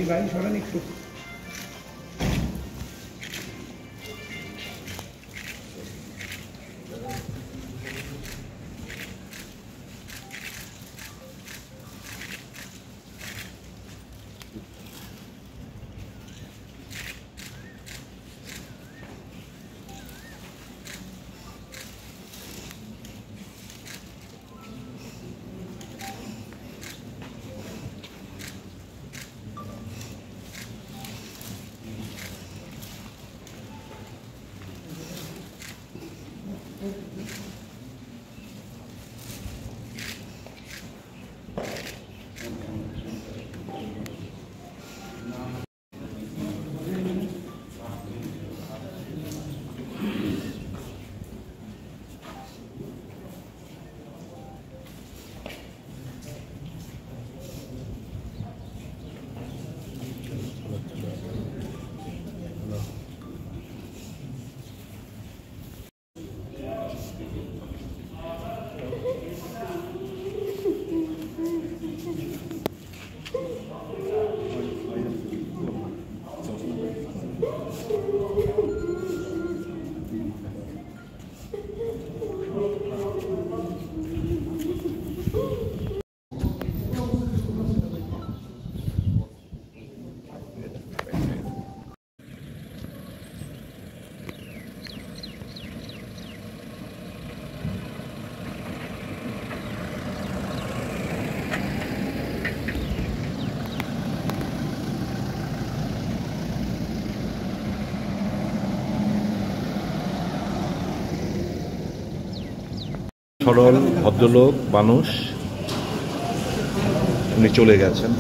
ভাই সরান একটু। সরল ভদ্রলোক মানুষ, উনি চলে গেছেন।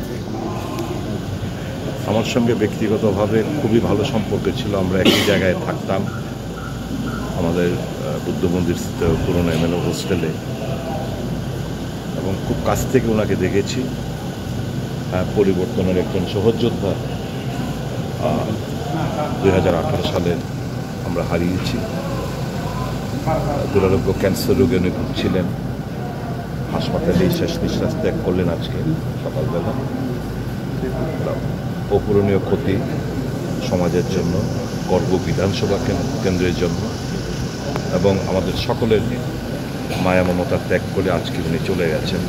আমার সঙ্গে ব্যক্তিগতভাবে খুবই ভালো সম্পর্ক ছিল, আমরা একই জায়গায় থাকতাম আমাদের বুদ্ধ মন্দির স্থিত পুরনো এমএলএ হোস্টেলে, এবং খুব কাছ থেকে ওনাকে দেখেছি। পরিবর্তনের একজন সহযোদ্ধা 2018 সালে আমরা হারিয়েছি। দুরারোগ্য ক্যান্সার রোগে উনি ভুগছিলেন, হাসপাতালে শেষ নিঃশ্বাস ত্যাগ করলেন আজকে সকালবেলা। অপূরণীয় ক্ষতি সমাজের জন্য, গর্ব বিধানসভা কেন্দ্রের জন্য, এবং আমাদের সকলের মায়া মমতা ত্যাগ করে আজকে উনি চলে গেছেন।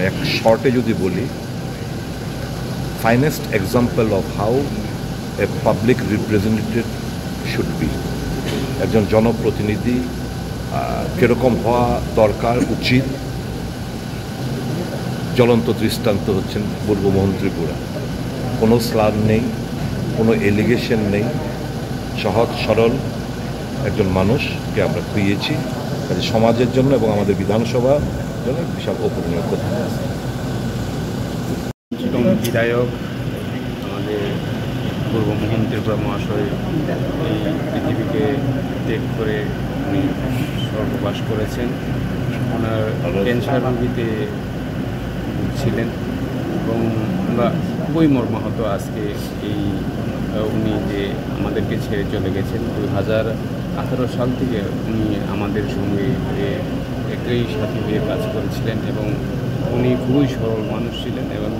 এক শর্টে যদি বলি, finest example of how a public representative should be. একজন জনপ্রতিনিধি কীরকম হওয়া দরকার, উচিত, জ্বলন্ত দৃষ্টান্ত হচ্ছেন পূর্বমোহন ত্রিপুরা। কোনো স্লার নেই, কোনো এলিগেশন নেই, সহজ সরল একজন মানুষকে আমরা পেয়েছি। কাজে সমাজের জন্য এবং আমাদের বিধানসভা জন্য বিশাল অপূরণীয় কথা। বিধায়ক আমাদের পূর্বমোহন ত্রিপুরা মহাশয় এই পৃথিবীকে ত্যাগ করে উনি স্বর্গবাস করেছেন। ওনার ক্যান্সার রোগীতে ছিলেন এবং আমরা খুবই মর্মাহত আজকে এই উনি যে আমাদেরকে ছেড়ে চলে গেছেন। 2018 সাল থেকে উনি আমাদের সঙ্গে একই সাথী হয়ে কাজ করেছিলেন এবং উনি খুবই সরল মানুষ ছিলেন এবং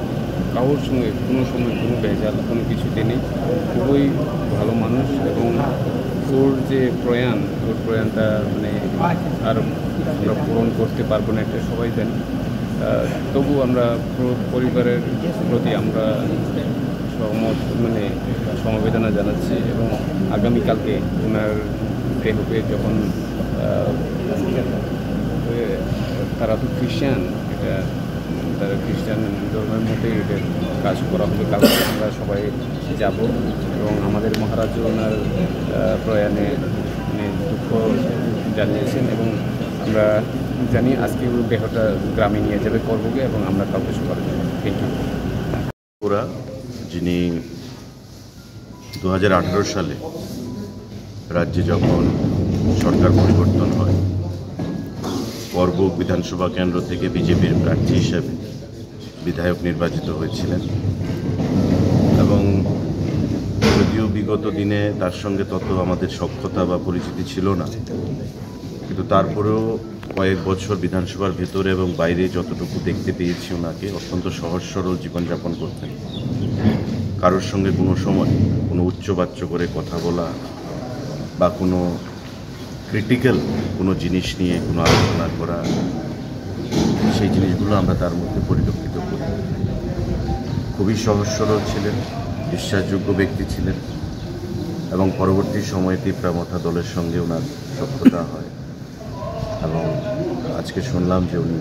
কারোর সঙ্গে কোনো সময় কোনো ভেজাল কোনো কিছুতে নেই। খুবই ভালো মানুষ এবং ওর যে প্রয়াণ, ওর প্রয়াণটা মানে আর আমরা পূরণ করতে পারবো না, এটা সবাই জানি। তবু আমরা পরিবারের প্রতি আমরা সমবেদনা জানাচ্ছি এবং আগামীকালকে ওনার দেহকে যখন তারা তো খ্রিস্টান, এটা তার খ্রিস্টান ধর্মের মতোই এটা কাজ করা হবে। কালকে আমরা সবাই যাব এবং আমাদের মহারাজ ওনার প্রয়াণে দুঃখ জানিয়েছেন এবং আমরা জানি আজকে ওই দেহটা গ্রামে নিয়ে যাবে করবগে এবং আমরা কাউকে সকালে যাবো। Thank you. ওরা যিনি 2018 সালে রাজ্যে যখন সরকার পরিবর্তন হয় করবুক বিধানসভা কেন্দ্র থেকে বিজেপির প্রার্থী হিসেবে বিধায়ক নির্বাচিত হয়েছিলেন এবং যদিও বিগত দিনে তার সঙ্গে তত আমাদের সখ্যতা বা পরিচিতি ছিল না, কিন্তু তারপরেও কয়েক বছর বিধানসভার ভেতরে এবং বাইরে যতটুকু দেখতে পেয়েছি ওনাকে অত্যন্ত সহজ সরল জীবনযাপন করতেন। কারোর সঙ্গে কোনো সময় কোনো উচ্চবাচ্য করে কথা বলা বা কোনো ক্রিটিক্যাল কোনো জিনিস নিয়ে কোনো আলোচনা করা, সেই জিনিসগুলো আমরা তার মধ্যে পরিলক্ষিত করি। খুবই সহজ সরল ছিলেন, বিশ্বাসযোগ্য ব্যক্তি ছিলেন এবং পরবর্তী সময়ে তিপ্রামথা দলের সঙ্গে ওনার সখ্যতা হয় এবং আজকে শুনলাম যে উনি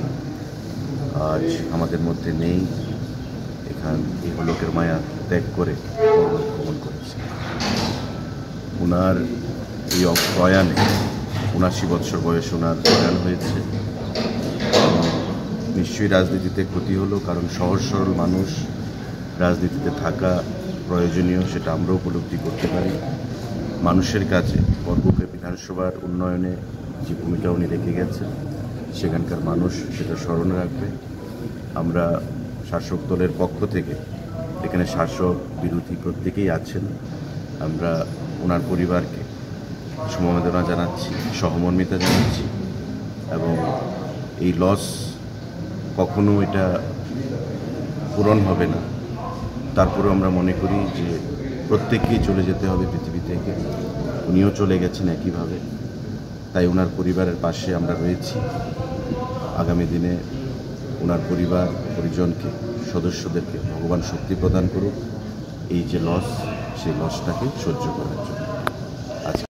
আজ আমাদের মধ্যে নেই, এই হলকের মায়া ত্যাগ করে ভ্রমণ করেছে। ওনার এই প্রয়াণে ৭৯ বছর বয়সে ওনার প্রয়াণ হয়েছে। নিশ্চয়ই রাজনীতিতে ক্ষতি হলো, কারণ সহজ সরল মানুষ রাজনীতিতে থাকা প্রয়োজনীয়, সেটা আমরা উপলব্ধি করতে পারি। মানুষের কাছে করবুকের বিধানসভার উন্নয়নে যে ভূমিকা উনি রেখে গেছেন সেখানকার মানুষ সেটা স্মরণে রাখবে। আমরা শাসক দলের পক্ষ থেকে, এখানে শাসক বিরোধী প্রত্যেকেই আছেন, আমরা ওনার পরিবারকে সমবেদনা জানাচ্ছি, সহমর্মিতা জানাচ্ছি এবং এই লস কখনো এটা পূরণ হবে না। তারপরেও আমরা মনে করি যে প্রত্যেককেই চলে যেতে হবে পৃথিবী থেকে, উনিও চলে গেছেন একইভাবে। তাই ওনার পরিবারের পাশে আমরা রয়েছি। আগামী দিনে ওনার পরিবার পরিজনকে, সদস্যদেরকে ভগবান শক্তি প্রদান করুক এই যে লস, সেই লসটাকে সহ্য করার জন্য।